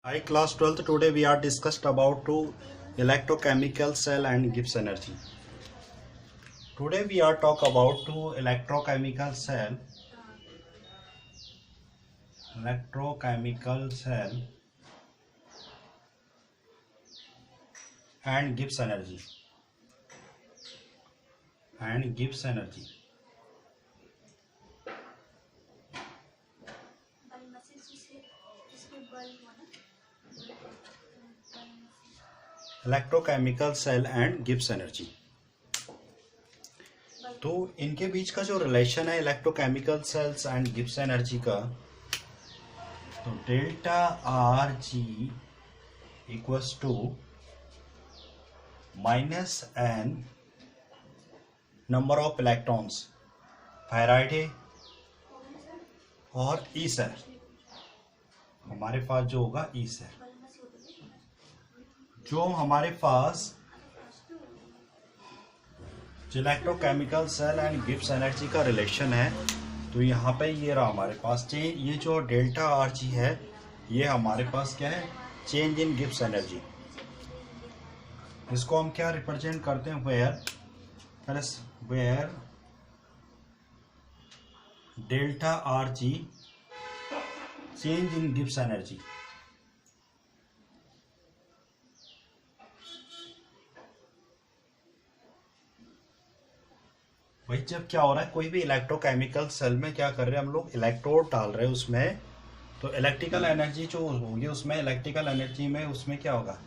Hi class 12th, today we are discussed about two electrochemical cell and Gibbs energy. Today we are talk about two electrochemical cell and Gibbs energy electrochemical cell and Gibbs energy. तो इनके बीच का जो relation है electrochemical cells and Gibbs energy का, तो delta R G equals to minus N number of electrons Faraday और E cell. हमारे पास जो होगा ई सेल, जो हमारे पास जो electrochemical cell and Gibbs energy का रिलेशन है, तो यहाँ पे ये रहा हमारे पास ये जो डेल्टा आर जी है, ये हमारे पास क्या है, चेंज इन गिब्स एनर्जी। इसको हम क्या रिप्रेजेंट करते हैं, where delta R G change in Gibbs energy. भाई जब क्या हो रहा है, कोई भी इलेक्ट्रोकेमिकल सेल में क्या कर रहे हैं हम लोग, इलेक्ट्रोड डाल रहे हैं उसमें, तो इलेक्ट्रिकल एनर्जी जो होगी उसमें, इलेक्ट्रिकल एनर्जी में उसमें क्या होगा,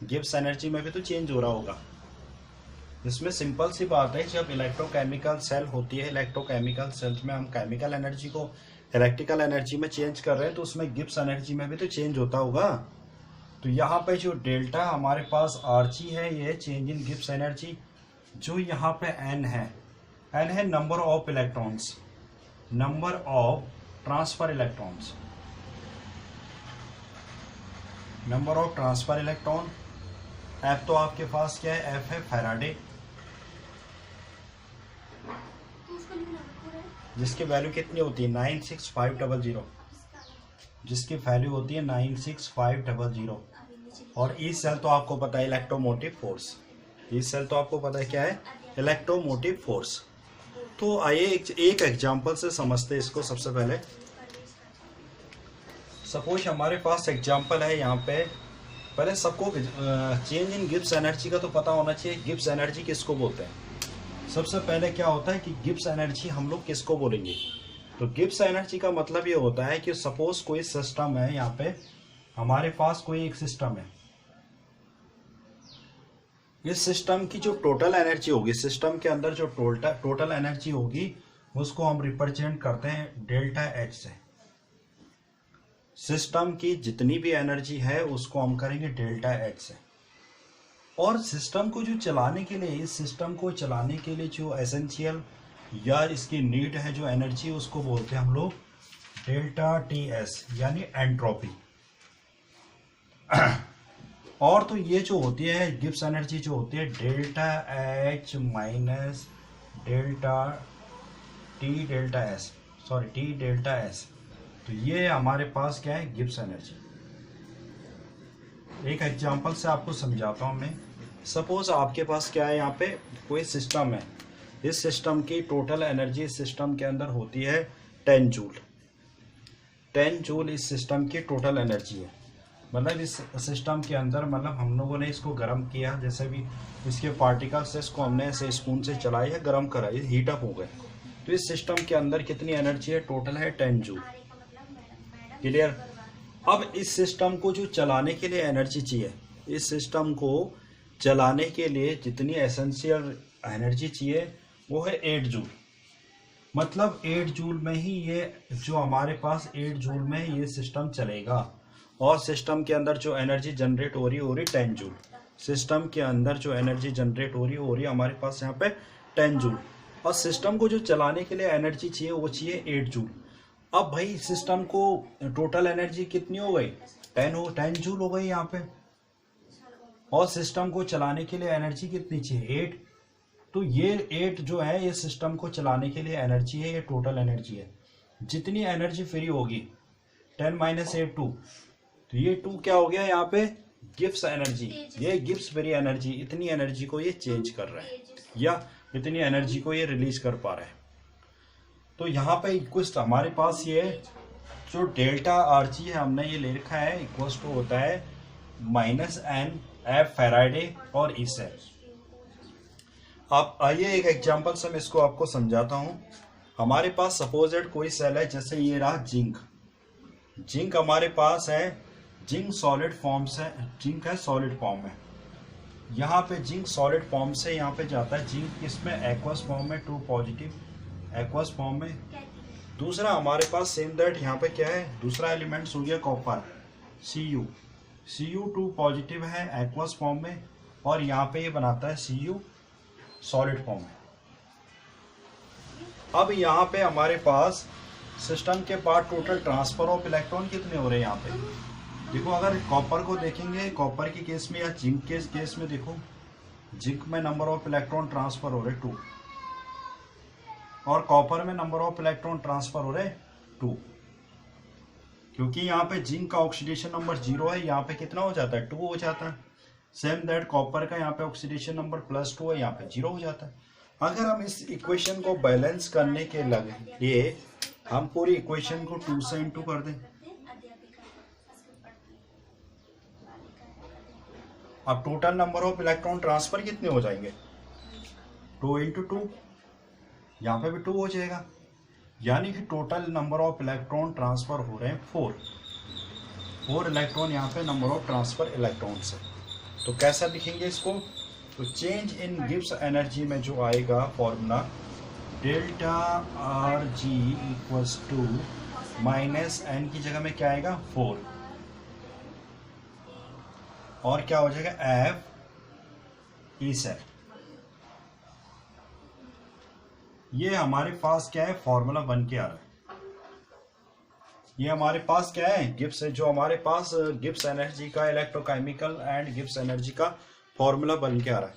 गिब्स एनर्जी में भी तो चेंज हो रहा होगा। इसमें सिंपल सी बात है, जब इलेक्ट्रोकेमिकल सेल होती है, इलेक्ट्रोकेमिकल सेल्स में हम केमिकल एनर्जी को इलेक्ट्रिकल एनर्जी में चेंज कर रहे हैं, तो उसमें गिब्स एनर्जी में भी तो चेंज होता होगा। तो यहाँ पे जो डेल्टा हमारे पास आर जी है, ये चेंज इन गिब्स एनर्जी। जो यहाँ पे एन है number of electrons, number of transfer electrons, number of transfer electron. F तो आपके पास क्या है, एफ है फैराडे, जिसकी वैल्यू कितनी होती है 96500, जिसकी वैल्यू होती है 96500। और ई सेल तो आपको पता है इलेक्ट्रोमोटिव फोर्स, ई सेल तो आपको पता है क्या है, इलेक्ट्रोमोटिव फोर्स। तो आइए एक एग्जांपल से समझते हैं इसको। सबसे पहले सपोज हमारे पास एग्जांपल है यहाँ पे, पहले सबको चेंज इन गिब्स एनर्जी का तो पता होना चाहिए। गिब्स एनर्जी किसको बोलते हैं? सबसे पहले क्या होता है कि गिब्स एनर्जी हम लोग किसको बोलेंगे, तो गिब्स एनर्जी का मतलब ये होता है कि सपोज कोई सिस्टम है, यहाँ पे हमारे पास कोई एक सिस्टम है, इस सिस्टम की जो टोटल एनर्जी होगी, सिस्टम के अंदर जो टोटल एनर्जी होगी, उसको हम रिप्रेजेंट करते हैं डेल्टा एच से। सिस्टम की जितनी भी एनर्जी है उसको हम करेंगे डेल्टा एच से। और सिस्टम को जो चलाने के लिए, इस सिस्टम को चलाने के लिए जो एसेंशियल या इसकी नीड है जो एनर्जी, उसको बोलते हैं हम लोग डेल्टा टी एस, यानी एंट्रोपी। और तो ये जो होती है गिब्स एनर्जी जो होती है delta H minus delta T delta S, sorry T delta S. तो ये हमारे पास क्या है, गिब्स एनर्जी। एक एग्जांपल से आपको समझाता हूँ मैं। सपोज आपके पास क्या है, यहाँ पे कोई सिस्टम है, इस सिस्टम की टोटल एनर्जी इस सिस्टम के अंदर होती है 10 जूल। 10 जूल इस सिस्टम की टोटल एनर्जी है। मतलब इस सिस्टम के अंदर, मतलब हम लोगों ने इसको गर्म किया, जैसे भी इसके पार्टिकल्स से इसको हमने ऐसे स्पून से चलाया है, गर्म करा, ये हीट अप हो गए। तो इस सिस्टम के अंदर कितनी एनर्जी है, टोटल है 10 जूल। क्लियर? अब इस सिस्टम को जो चलाने के लिए एनर्जी चाहिए, इस सिस्टम को चलाने के लिए जितनी एसेंशियल एनर्जी चाहिए वो है 8 जूल। मतलब 8 जूल में ही ये जो हमारे पास 8 जूल में ये सिस्टम चलेगा। और सिस्टम के अंदर जो एनर्जी जनरेट हो रही 10 जूल। सिस्टम के अंदर जो एनर्जी जनरेट हो रही हमारे पास यहाँ पे 10 जूल। और सिस्टम को जो चलाने के लिए एनर्जी चाहिए वो चाहिए 8 जूल। अब भाई सिस्टम को टोटल एनर्जी कितनी हो गई, 10 जूल हो गई यहाँ पे। और सिस्टम को चलाने के लिए एनर्जी कितनी चाहिए, 8। तो ये 8 जो है, ये सिस्टम को चलाने के लिए एनर्जी है, ये टोटल एनर्जी है। जितनी एनर्जी फ्री होगी 10 - 8 2, तो ये 2 क्या हो गया यहाँ पे, गिब्स एनर्जी। ये गिब्स फ्री एनर्जी, इतनी एनर्जी को ये चेंज कर रहा है या इतनी एनर्जी को ये रिलीज कर पा रहा है। तो यहाँ पे इक्वस्ट हमारे पास ये जो डेल्टा आर जी है हमने ये ले रखा है, इक्वल्स टू होता है -n एफ फैराडे और ई सेल। अब आइए एक एग्जांपल से मैं इसको आपको समझाता हूँ। हमारे पास सपोजेड कोई सेल है, जैसे ये रहा जिंक। जिंक हमारे पास है, जिंक सॉलिड फॉर्म से, जिंक है सॉलिड फॉर्म में। यहाँ पे जिंक सॉलिड फॉर्म से यहाँ पे जाता है जिंक किसमें, एक्वस फॉर्म में, 2 पॉजिटिव एक्वस फॉर्म में। दूसरा हमारे पास सेम दैट यहाँ पे क्या है, दूसरा एलिमेंट हो गया कॉपर, Cu 2 पॉजिटिव है एक्वस फॉर्म में, और यहाँ पे ये बनाता है Cu सॉलिड फॉर्म में। अब यहाँ पे हमारे पास सिस्टम के part total transfer of electron कितने हो रहे हैं यहाँ पे देखो। अगर कॉपर को देखेंगे, कॉपर के केस में या जिंक के केस में देखो, जिंक में नंबर ऑफ इलेक्ट्रॉन ट्रांसफर हो रहे 2 और कॉपर में नंबर ऑफ इलेक्ट्रॉन ट्रांसफर हो रहे 2, क्योंकि यहाँ पे जिंक का ऑक्सीडेशन नंबर 0 है, यहाँ पे कितना हो जाता है, 2 हो जाता है। सेम दैट कॉपर का यहाँ पे ऑक्सीडेशन नंबर +2 है, यहाँ पे 0 हो जाता है। अगर हम इस इक्वेशन को बैलेंस करने के लिए हम पूरी इक्वेशन को 2 से इंटू कर दें। अब total number of electron transfer कितने हो जाएंगे, 2 × 2, यहाँ पे भी 2 हो जाएगा, यानी कि total number of electron transfer हो रहे हैं 4 इलेक्ट्रॉन यहाँ पे नंबर ऑफ ट्रांसफर इलेक्ट्रॉन से। तो कैसा लिखेंगे इसको, तो चेंज इन गिब्स एनर्जी में जो आएगा formula, delta R G equals to -n की जगह में क्या आएगा 4, और क्या हो जाएगा एफ ई सेल। ये हमारे पास क्या है, फॉर्मूला बन के आ रहा है। ये हमारे पास क्या है, गिब्स है, जो हमारे पास गिब्स एनर्जी का, इलेक्ट्रोकेमिकल एंड गिब्स एनर्जी का फॉर्मूला बन के आ रहा है।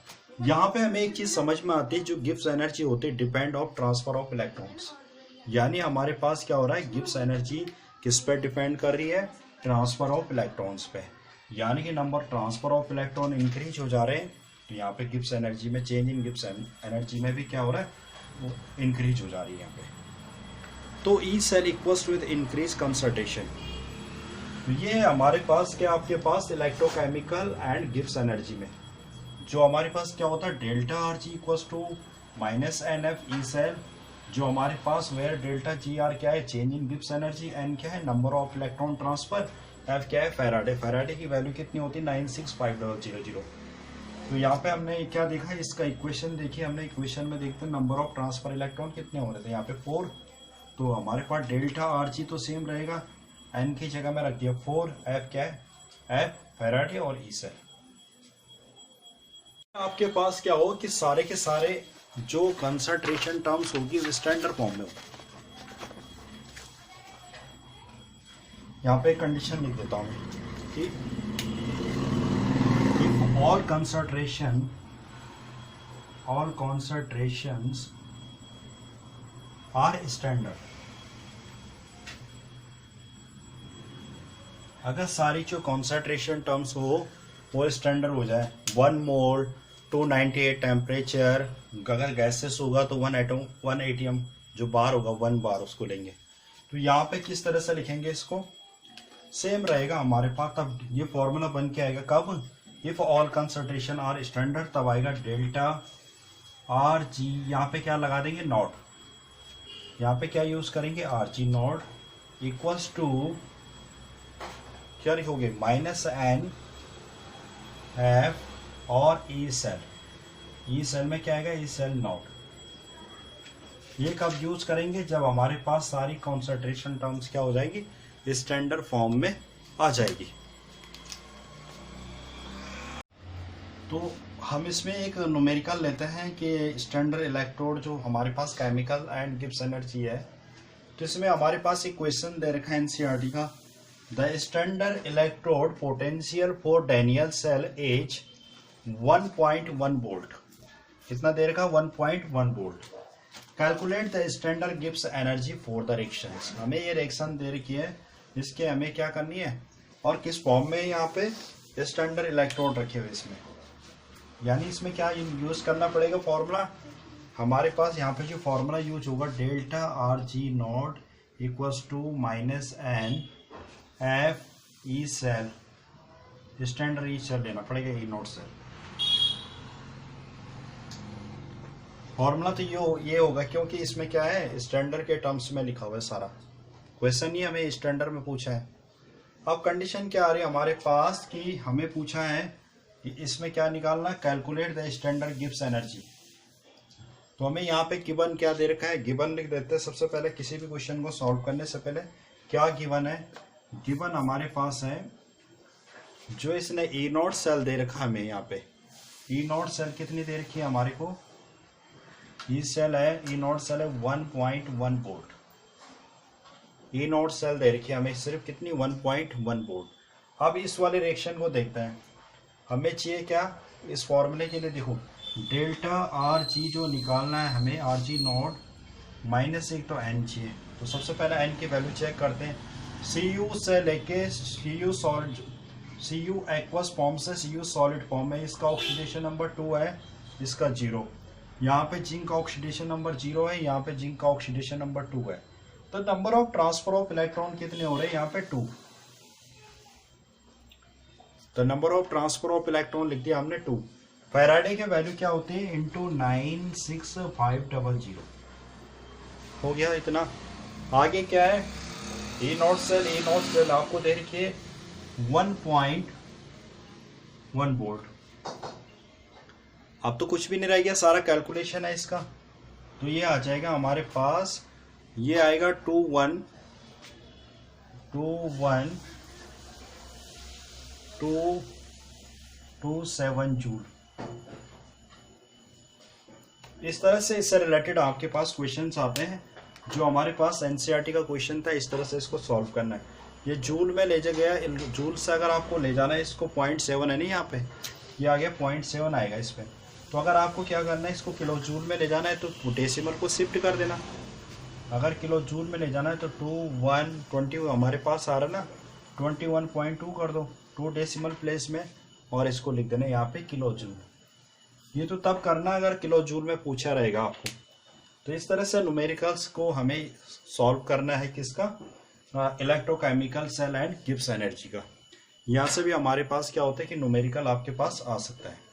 यहाँ पे हमें एक चीज समझ में आती है, जो गिब्स एनर्जी होती है depend of transfer of electrons. यानी हमारे पास क्या हो रहा है, गिब्स एनर्जी किस पे डिपेंड कर रही है, ट्रांसफर ऑफ इलेक्ट्रॉन्स पे। यानी कि number transfer of electron increase हो जा रहे हैं, तो यहाँ पे गिब्स एनर्जी में, चेंज इन गिब्स एनर्जी में भी क्या हो रहा है, वो इंक्रीज हो जा रही है यहाँ पे। तो E cell equals with increase concentration. ये हमारे पास क्या, आपके पास इलेक्ट्रोकेमिकल एंड गिब्स एनर्जी में जो हमारे पास क्या होता है, delta R G equals to -nf E cell, जो हमारे पास वेयर डेल्टा जी आर क्या है, change in Gibbs energy, N क्या है, number of electron transfer, F क्या है, फैराडे। फैराडे की वैल्यू कितनी होती है, 96500। तो यहाँ पे हमने क्या देखा, इसका इक्वेशन देखिए हमने, इक्वेशन में देखते हैं नंबर ऑफ ट्रांसफर इलेक्ट्रॉन कितने हो रहे थे, यहाँ पे 4। तो हमारे पास डेल्टा आर जी तो सेम रहेगा, एन की जगह में रख दिया 4, एफ क्या है, एफ फैराडे और ई सेल। आपके पास क्या हो कि सारे के सारे जो कंसंट्रेशन टर्म्स होगी वो स्टैंडर्ड फॉर्म में होगी। यहाँ पे कंडीशन लिख देता हूँ कि all concentrations are standard। अगर सारी जो कॉन्सेंट्रेशन टर्म्स हो वो स्टैंडर्ड हो जाए, 1 मोल 298 टेम्परेचर, अगर गैसेस होगा तो 1 atm, जो बार होगा 1 बार उसको लेंगे। तो यहाँ पे किस तरह से लिखेंगे इसको, सेम रहेगा हमारे पास। तब ये फॉर्मूला बन के आएगा कब, if all concentration are standard, तब आएगा डेल्टा आर जी, यहाँ पे क्या लगा देंगे नॉट, यहाँ पे क्या यूज करेंगे R G not equals to क्या लिखोगे, -n एफ और ई सेल। ई सेल में क्या आएगा, ई सेल नॉट। ये कब यूज करेंगे, जब हमारे पास सारी कॉन्सेंट्रेशन टर्म्स क्या हो जाएगी, स्टैंडर्ड फॉर्म में आ जाएगी। तो हम इसमें एक न्यूमेरिकल लेते हैं कि स्टैंडर्ड इलेक्ट्रोड जो हमारे पास केमिकल एंड गिब्स एनर्जी है, तो इसमें हमारे पास एक क्वेश्चन दे रखा है एनसीईआरटी का, the standard electrode potential for Daniell cell as 1.1 volt. कितना दे रखा, 1.1 volt. Calculate the standard Gibbs energy for the reactions. हमें ये रिएक्शन दे रखी है, इसके हमें क्या करनी है, और किस फॉर्म में यहाँ पे स्टैंडर्ड इलेक्ट्रोड रखे हुए इसमें। यानी इसमें क्या यूज करना पड़ेगा फॉर्मूला, हमारे पास यहाँ पे जो फॉर्मूला यूज होगा delta R G not equals to minus N F E cell, standard E cell लेना पड़ेगा, ई नॉट सेल। फॉर्मूला तो ये होगा क्योंकि इसमें क्या है स्टैंडर्ड के टर्म्स में लिखा हुआ है सारा, क्वेश्चन ही हमें स्टैंडर्ड में पूछा है। अब कंडीशन क्या आ रही है हमारे पास कि हमें पूछा है कि इसमें क्या निकालना, calculate the standard Gibbs energy. तो हमें यहाँ पे गिवन क्या दे रखा है, गिवन लिख देते हैं सबसे पहले किसी भी क्वेश्चन को सॉल्व करने से पहले। क्या गिवन है, गिवन हमारे पास है जो इसने ई नॉट सेल दे रखा हमें यहाँ पे, ई नॉट सेल कितनी दे रखी है हमारे को, ई सेल है, ई नॉट सेल है 1.1 वोल्ट, ई नॉट सेल दे रखी है हमें सिर्फ कितनी 1.1 वोल्ट। अब इस वाले रिएक्शन को देखते हैं, हमें चाहिए क्या इस फॉर्मूले के लिए, देखो डेल्टा आर जी जो निकालना है हमें, आर जी नॉट माइनस एक तो एन चाहिए। तो सबसे पहले एन की वैल्यू चेक करते हैं, सी यू से लेके C U solid, C U aqueous form से सी यू सॉलिड फॉर्म में, इसका ऑक्सीडेशन नंबर 2 है, इसका 0। यहाँ पे जिंक का ऑक्सीडेशन नंबर 0 है, यहाँ पे जिंक का ऑक्सीडेशन नंबर 2 है। तो number of transfer of electron कितने हो रहे हैं यहाँ पे 2। तो number of transfer of electron लिख दिया हमने 2। फैराडे के वैल्यू क्या होती है इंटू 96500 हो गया इतना। आगे क्या है E nought cell, E nought cell आपको दे रखिए 1.1 वोल्ट। अब तो कुछ भी नहीं रह गया, सारा कैलकुलेशन है इसका। तो ये आ जाएगा हमारे पास, ये आएगा 2127 जूल। इस तरह से इससे रिलेटेड आपके पास क्वेश्चंस आते हैं जो हमारे पास एनसीईआरटी का क्वेश्चन था, इस तरह से इसको सॉल्व करना है। ये जूल में ले जा गया, जूल से अगर आपको ले जाना है इसको 0.7 है नहीं यहाँ पे, ये आ गया 0.7 आएगा इस पर। तो अगर आपको क्या करना है इसको किलो जूल में ले जाना है तो डेसिमल को शिफ्ट कर देना। अगर किलो जूल में ले जाना है तो 2120 हमारे पास आ रहा ना, 21.2 कर दो 2 डेसिमल प्लेस में, और इसको लिख देना यहाँ पे किलो जूल। ये तो तब करना अगर किलो जूल में पूछा रहेगा आपको। तो इस तरह से न्यूमेरिकल्स को हमें सॉल्व करना है किसका, electrochemical cell and Gibbs energy का। यहाँ से भी हमारे पास क्या होता है कि न्यूमेरिकल आपके पास आ सकता है।